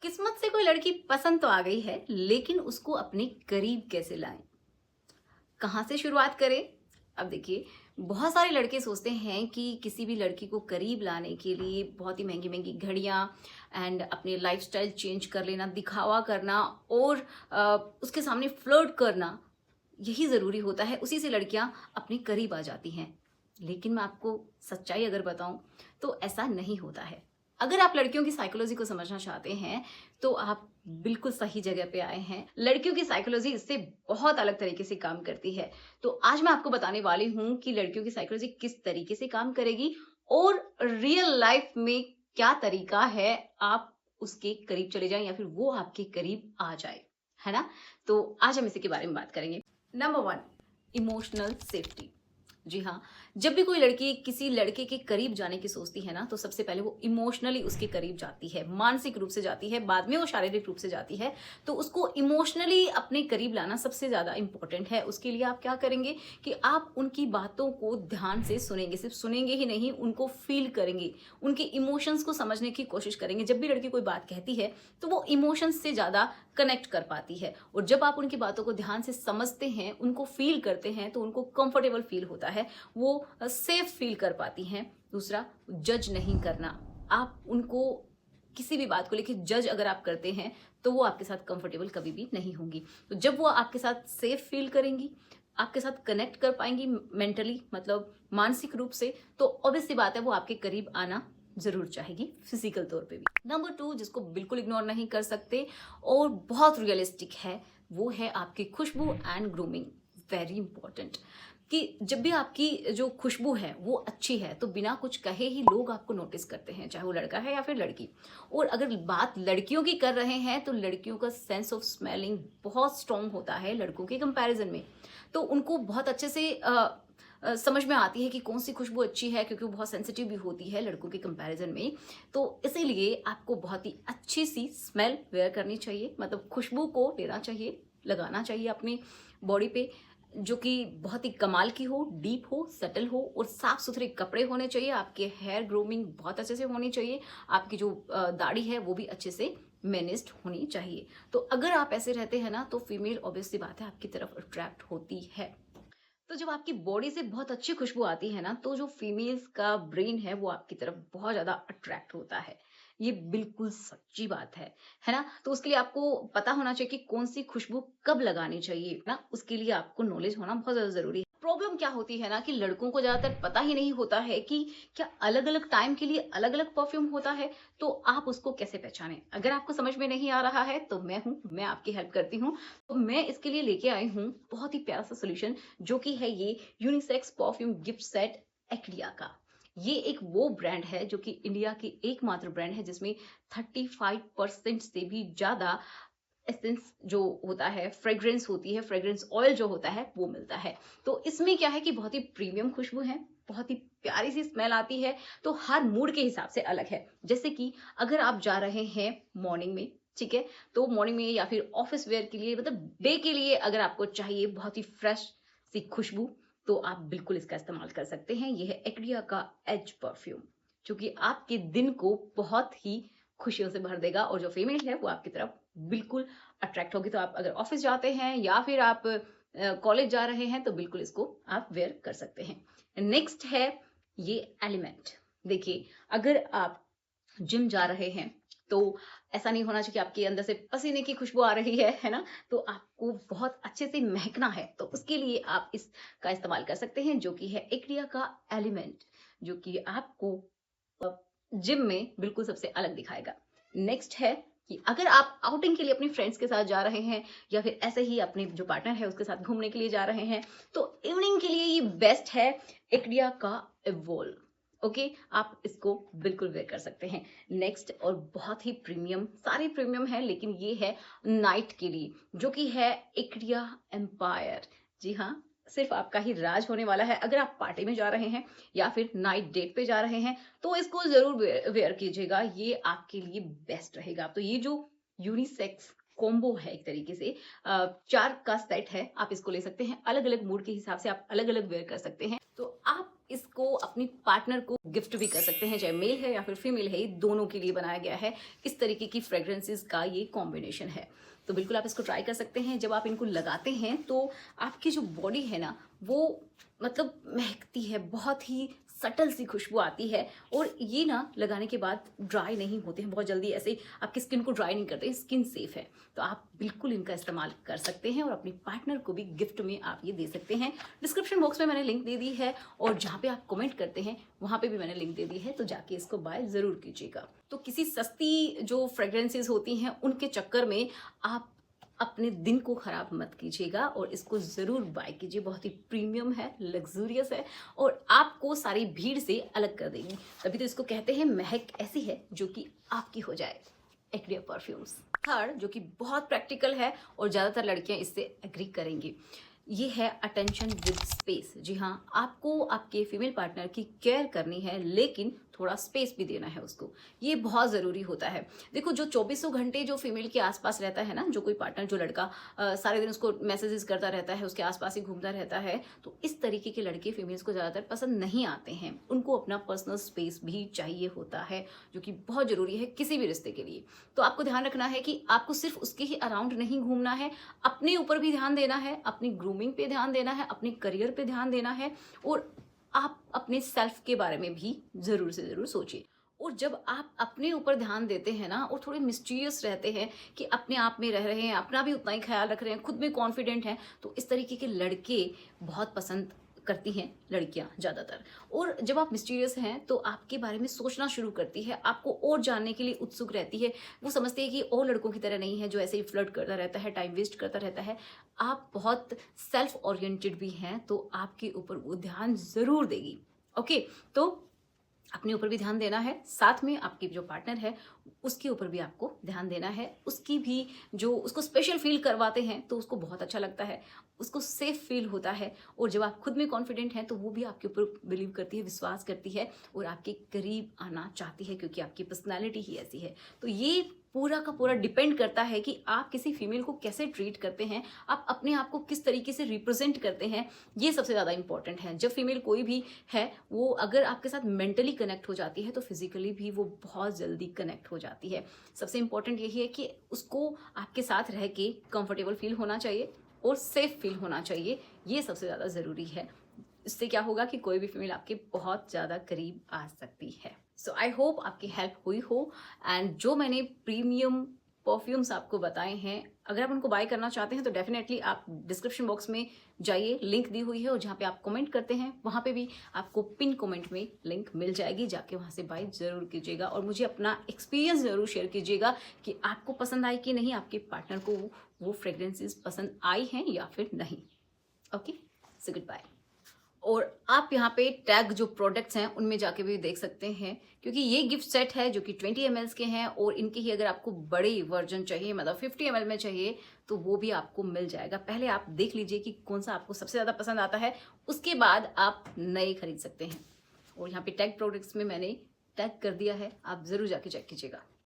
किस्मत से कोई लड़की पसंद तो आ गई है, लेकिन उसको अपने करीब कैसे लाएं? कहाँ से शुरुआत करें? अब देखिए, बहुत सारे लड़के सोचते हैं कि किसी भी लड़की को करीब लाने के लिए बहुत ही महंगी महंगी घड़ियां एंड अपने लाइफस्टाइल चेंज कर लेना, दिखावा करना और उसके सामने फ्लर्ट करना, यही ज़रूरी होता है। उसी से लड़कियां अपने करीब आ जाती हैं। लेकिन मैं आपको सच्चाई अगर बताऊं तो ऐसा नहीं होता है। अगर आप लड़कियों की साइकोलॉजी को समझना चाहते हैं तो आप बिल्कुल सही जगह पे आए हैं। लड़कियों की साइकोलॉजी इससे बहुत अलग तरीके से काम करती है। तो आज मैं आपको बताने वाली हूं कि लड़कियों की साइकोलॉजी किस तरीके से काम करेगी और रियल लाइफ में क्या तरीका है आप उसके करीब चले जाएं या फिर वो आपके करीब आ जाए, है ना। तो आज हम इसी के बारे में बात करेंगे। Number 1, emotional safety. जी हाँ, जब भी कोई लड़की किसी लड़के के करीब जाने की सोचती है ना, तो सबसे पहले वो इमोशनली उसके करीब जाती है, मानसिक रूप से जाती है, बाद में वो शारीरिक रूप से जाती है। तो उसको इमोशनली अपने करीब लाना सबसे ज्यादा इंपॉर्टेंट है। उसके लिए आप क्या करेंगे कि आप उनकी बातों को ध्यान से सुनेंगे। सिर्फ सुनेंगे ही नहीं, उनको फील करेंगे, उनके इमोशंस को समझने की कोशिश करेंगे। जब भी लड़की कोई बात कहती है तो वो इमोशंस से ज्यादा कनेक्ट कर पाती है, और जब आप उनकी बातों को ध्यान से समझते हैं, उनको फील करते हैं, तो उनको कंफर्टेबल फील होता है, वो सेफ फील कर पाती हैं। दूसरा, जज नहीं करना। आप उनको किसी भी बात को लेकर जज अगर आप करते हैं तो वो आपके साथ कंफर्टेबल कभी भी नहीं होंगी। तो जब वो आपके साथ सेफ फील करेंगी, आपके साथ कनेक्ट कर पाएंगी मेंटली, मतलब मानसिक रूप से, तो ऑब्वियस सी बात है वो आपके करीब आना जरूर चाहेगी, फिजिकल तौर पे भी। नंबर 2, जिसको बिल्कुल इग्नोर नहीं कर सकते और बहुत रियलिस्टिक है, वो है आपकी खुशबू एंड ग्रूमिंग। वेरी इंपॉर्टेंट कि जब भी आपकी जो खुशबू है वो अच्छी है तो बिना कुछ कहे ही लोग आपको नोटिस करते हैं, चाहे वो लड़का है या फिर लड़की। और अगर बात लड़कियों की कर रहे हैं तो लड़कियों का सेंस ऑफ स्मेलिंग बहुत स्ट्रांग होता है लड़कों के कंपैरिजन में। तो उनको बहुत अच्छे से समझ में आती है कि कौन सी खुशबू अच्छी है, क्योंकि वो बहुत सेंसिटिव भी होती है लड़कों के कंपैरिजन में। तो इसीलिए आपको बहुत ही अच्छी सी स्मेल वेयर करनी चाहिए, मतलब खुशबू को लेना चाहिए, लगाना चाहिए अपनी बॉडी पे, जो कि बहुत ही कमाल की हो, डीप हो, सटल हो, और साफ सुथरे कपड़े होने चाहिए। आपके हेयर ग्रूमिंग बहुत अच्छे से होनी चाहिए। आपकी जो दाढ़ी है वो भी अच्छे से मैनेज्ड होनी चाहिए। तो अगर आप ऐसे रहते हैं ना तो फीमेल ऑब्वियस सी बात है आपकी तरफ अट्रैक्ट होती है। तो जब आपकी बॉडी से बहुत अच्छी खुशबू आती है ना, तो जो फीमेल्स का ब्रेन है वो आपकी तरफ बहुत ज्यादा अट्रैक्ट होता है। ये बिल्कुल सच्ची बात है ना। तो उसके लिए आपको पता होना चाहिए कि कौन सी खुशबू कब लगानी चाहिए ना, उसके लिए आपको नॉलेज होना बहुत ज्यादा जरूरी है। प्रॉब्लम क्या होती है ना कि लड़कों को ज्यादातर पता ही नहीं होता है कि क्या अलग अलग टाइम के लिए अलग अलग परफ्यूम होता है। तो आप उसको कैसे पहचानें? अगर आपको समझ में नहीं आ रहा है तो मैं आपकी हेल्प करती हूँ। तो मैं इसके लिए लेके आई हूँ बहुत ही प्यारा सा सोल्यूशन, जो कि है ये यूनिसेक्स परफ्यूम गिफ्ट सेट एक्लिया का। ये एक वो ब्रांड है जो कि इंडिया की एकमात्र ब्रांड है जिसमें 35% से भी ज्यादा एसेंस जो होता है, फ्रेग्रेंस होती है, फ्रेग्रेंस ऑयल जो होता है वो मिलता है। तो इसमें क्या है कि बहुत ही प्रीमियम खुशबू है, बहुत ही प्यारी सी स्मेल आती है। तो हर मूड के हिसाब से अलग है। जैसे कि अगर आप जा रहे हैं मॉर्निंग में, ठीक है, तो मॉर्निंग में या फिर ऑफिस वेयर के लिए, मतलब डे के लिए अगर आपको चाहिए बहुत ही फ्रेश सी खुशबू, तो आप बिल्कुल इसका इस्तेमाल कर सकते हैं। यह है एक्डिया का एज परफ्यूम, जो कि आपके दिन को बहुत ही खुशियों से भर देगा, और जो फीमेल है वो आपकी तरफ बिल्कुल अट्रैक्ट होगी। तो आप अगर ऑफिस जाते हैं या फिर आप कॉलेज जा रहे हैं तो बिल्कुल इसको आप वेयर कर सकते हैं। नेक्स्ट है ये एलिमेंट। देखिए, अगर आप जिम जा रहे हैं तो ऐसा नहीं होना चाहिए कि आपके अंदर से पसीने की खुशबू आ रही है ना। तो आपको बहुत अच्छे से महकना है, तो उसके लिए आप इसका इस्तेमाल कर सकते हैं, जो कि है एक्रिया का एलिमेंट, जो कि आपको जिम में बिल्कुल सबसे अलग दिखाएगा। नेक्स्ट है कि अगर आप आउटिंग के लिए अपनी फ्रेंड्स के साथ जा रहे हैं या फिर ऐसे ही अपने जो पार्टनर है उसके साथ घूमने के लिए जा रहे हैं, तो इवनिंग के लिए ये बेस्ट है एक्डिया का एवोल्व। ओके, आप इसको बिल्कुल वेयर कर सकते हैं। नेक्स्ट, और बहुत ही प्रीमियम, सारे प्रीमियम है, लेकिन ये है नाइट के लिए, जो कि है एक्डिया एम्पायर। जी हाँ, सिर्फ आपका ही राज होने वाला है। अगर आप पार्टी में जा रहे हैं या फिर नाइट डेट पे जा रहे हैं तो इसको जरूर वेयर कीजिएगा, ये आपके लिए बेस्ट रहेगा। तो ये जो यूनिसेक्स कॉम्बो है, एक तरीके से 4 का सेट है, आप इसको ले सकते हैं। अलग अलग मूड के हिसाब से आप अलग अलग वेयर कर सकते हैं। तो आप इसको अपनी पार्टनर को गिफ्ट भी कर सकते हैं, चाहे मेल है या फिर फीमेल है, ये दोनों के लिए बनाया गया है। इस तरीके की फ्रेग्रेंसेस का ये कॉम्बिनेशन है, तो बिल्कुल आप इसको ट्राई कर सकते हैं। जब आप इनको लगाते हैं तो आपकी जो बॉडी है ना वो मतलब महकती है, बहुत ही सटल सी खुशबू आती है। और ये ना लगाने के बाद ड्राई नहीं होते हैं बहुत जल्दी, ऐसे आपकी स्किन को ड्राई नहीं करते हैं, स्किन सेफ है। तो आप बिल्कुल इनका इस्तेमाल कर सकते हैं और अपनी पार्टनर को भी गिफ्ट में आप ये दे सकते हैं। डिस्क्रिप्शन बॉक्स में मैंने लिंक दे दी है और जहाँ पे आप कमेंट करते हैं वहाँ पे भी मैंने लिंक दे दी है, तो जाके इसको बाय ज़रूर कीजिएगा। तो किसी सस्ती जो फ्रेग्रेंसेस होती हैं उनके चक्कर में आप अपने दिन को खराब मत कीजिएगा और इसको ज़रूर बाय कीजिए। बहुत ही प्रीमियम है, लग्जूरियस है और आपको सारी भीड़ से अलग कर देगी। तभी तो इसको कहते हैं महक ऐसी है जो कि आपकी हो जाए। एक्डिया परफ्यूम्स। थर्ड जो कि बहुत प्रैक्टिकल है और ज़्यादातर लड़कियां इससे एग्री करेंगी, ये है अटेंशन विद स्पेस। जी हाँ, आपको आपके फीमेल पार्टनर की केयर करनी है लेकिन थोड़ा स्पेस भी देना है उसको, ये बहुत ज़रूरी होता है। देखो जो 2400 घंटे जो फीमेल के आसपास रहता है ना, जो कोई पार्टनर, जो लड़का सारे दिन उसको मैसेजेस करता रहता है, उसके आसपास ही घूमता रहता है, तो इस तरीके के लड़के फीमेल्स को ज़्यादातर पसंद नहीं आते हैं। उनको अपना पर्सनल स्पेस भी चाहिए होता है, जो कि बहुत ज़रूरी है किसी भी रिश्ते के लिए। तो आपको ध्यान रखना है कि आपको सिर्फ उसके ही अराउंड नहीं घूमना है, अपने ऊपर भी ध्यान देना है, अपनी ग्रूमिंग पे ध्यान देना है, अपने करियर पे ध्यान देना है और आप अपने सेल्फ के बारे में भी ज़रूर से ज़रूर सोचिए। और जब आप अपने ऊपर ध्यान देते हैं ना और थोड़े मिस्टीरियस रहते हैं कि अपने आप में रह रहे हैं, अपना भी उतना ही ख्याल रख रहे हैं, खुद में कॉन्फिडेंट हैं, तो इस तरीके के लड़के बहुत पसंद करती हैं लड़कियां ज़्यादातर। और जब आप मिस्टीरियस हैं तो आपके बारे में सोचना शुरू करती है, आपको और जानने के लिए उत्सुक रहती है। वो समझते हैं कि और लड़कों की तरह नहीं है जो ऐसे ही फ्लर्ट करता रहता है, टाइम वेस्ट करता रहता है। आप बहुत सेल्फ ओरिएंटेड भी हैं तो आपके ऊपर वो ध्यान ज़रूर देगी। ओके, तो अपने ऊपर भी ध्यान देना है, साथ में आपकी जो पार्टनर है उसके ऊपर भी आपको ध्यान देना है। उसकी भी जो उसको स्पेशल फील करवाते हैं तो उसको बहुत अच्छा लगता है, उसको सेफ फील होता है। और जब आप खुद में कॉन्फिडेंट हैं तो वो भी आपके ऊपर बिलीव करती है, विश्वास करती है और आपके करीब आना चाहती है, क्योंकि आपकी पर्सनैलिटी ही ऐसी है। तो ये पूरा का पूरा डिपेंड करता है कि आप किसी फीमेल को कैसे ट्रीट करते हैं, आप अपने आप को किस तरीके से रिप्रेजेंट करते हैं, ये सबसे ज़्यादा इंपॉर्टेंट है। जब फीमेल कोई भी है वो अगर आपके साथ मेंटली कनेक्ट हो जाती है तो फिजिकली भी वो बहुत जल्दी कनेक्ट हो जाती है। सबसे इंपॉर्टेंट यही है कि उसको आपके साथ रह के कंफर्टेबल फील होना चाहिए और सेफ फील होना चाहिए, ये सबसे ज़्यादा ज़रूरी है। इससे क्या होगा कि कोई भी फीमेल आपके बहुत ज़्यादा करीब आ सकती है। सो आई होप आपकी हेल्प हुई हो। एंड जो मैंने प्रीमियम परफ्यूम्स आपको बताए हैं, अगर आप उनको बाय करना चाहते हैं तो डेफिनेटली आप डिस्क्रिप्शन बॉक्स में जाइए, लिंक दी हुई है और जहाँ पे आप कमेंट करते हैं वहाँ पे भी आपको पिन कमेंट में लिंक मिल जाएगी, जाके वहाँ से बाय ज़रूर कीजिएगा और मुझे अपना एक्सपीरियंस ज़रूर शेयर कीजिएगा कि आपको पसंद आई कि नहीं, आपके पार्टनर को वो फ्रेग्रेंसेस पसंद आई हैं या फिर नहीं। Okay, so good bye. और आप यहाँ पे टैग जो प्रोडक्ट्स हैं उनमें जाके भी देख सकते हैं, क्योंकि ये गिफ्ट सेट है जो कि 20 ml के हैं और इनके ही अगर आपको बड़े वर्जन चाहिए, मतलब 50 ml में चाहिए, तो वो भी आपको मिल जाएगा। पहले आप देख लीजिए कि कौन सा आपको सबसे ज़्यादा पसंद आता है, उसके बाद आप नए खरीद सकते हैं। और यहाँ पे टैग प्रोडक्ट्स में मैंने टैग कर दिया है, आप ज़रूर जाके चेक कीजिएगा।